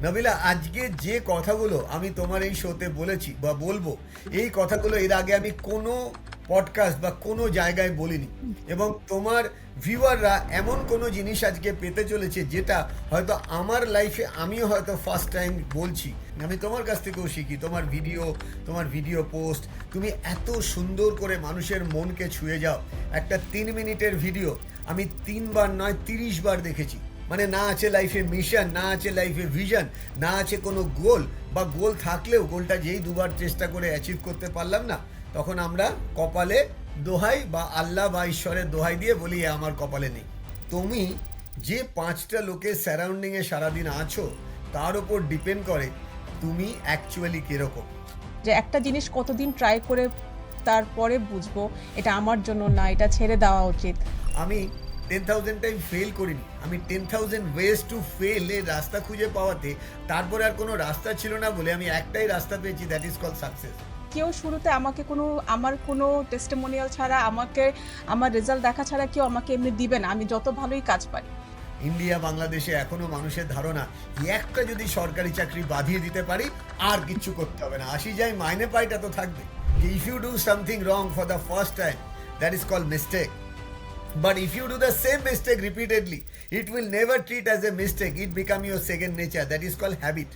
Nabila, আজকে যে কথাগুলো আমি তোমার এই শোতে বলেছি বা বলবো, এই কথাগুলো এর আগে আমি কোনো পডকাস্ট বা কোনো জায়গায় বলিনি। এবং তোমার ভিউয়াররা এমন কোনো জিনিস আজকে পেতে চলেছে যেটা হয়তো আমার লাইফে আমিও হয়তো ফার্স্ট টাইম বলছি। আমি তোমার কাছ থেকেও শিখি, তোমার ভিডিও পোস্ট, তুমি এত সুন্দর করে মানুষের মনকে ছুঁয়ে যাও। একটা 3 মিনিটের ভিডিও আমি 3 বার নয় 30 বার দেখেছি। মানে না আছে লাইফে মিশন, না আছে লাইফে ভিশন, না আছে কোনো গোল, বা গোল থাকলেও গোলটা যেই দুবার চেষ্টা করে অ্যাচিভ করতে পারলাম না, তখন আমরা কপালে দোহাই বা আল্লাহ বা ঈশ্বরের দোহাই দিয়ে বলি "এ আমার কপালে নেই"। তুমি যে 5টা লোকের সারাউন্ডিংয়ে সারাদিন আছো, তার উপর ডিপেন্ড করে তুমি অ্যাকচুয়ালি কীরকম। যে একটা জিনিস কতদিন ট্রাই করে তারপরে বুঝবো এটা আমার জন্য না, এটা ছেড়ে দেওয়া উচিত। আমি 10,000 টাইম ফেল করিনি, আমি 10,000 ওয়েজ টু ফেল এর রাস্তা খুঁজে পাওয়াতে তারপরে আর কোনো রাস্তা ছিল না বলে আমি একটাই রাস্তা পেয়েছি, দ্যাট ইজ কল সাকসেস। কেউ শুরুতে আমাকে আমার কোনো টেস্টিমোনিয়াল ছাড়া, আমার রেজাল্ট দেখা ছাড়া কেউ আমাকে এমনি দিবে না, আমি যত ভালোই কাজ পারি। ইন্ডিয়া বাংলাদেশে এখনো মানুষের ধারণা একটা যদি সরকারি চাকরি বাঁধিয়ে দিতে পারি আর কিচ্ছু করতে হবে না, আসি যাই মাইনে পাইটা তো থাকবে। If you do something wrong for the first time, that is call mistake, but if you do the same mistake repeatedly, it will never treat as a mistake, it become your second nature, that is called habit.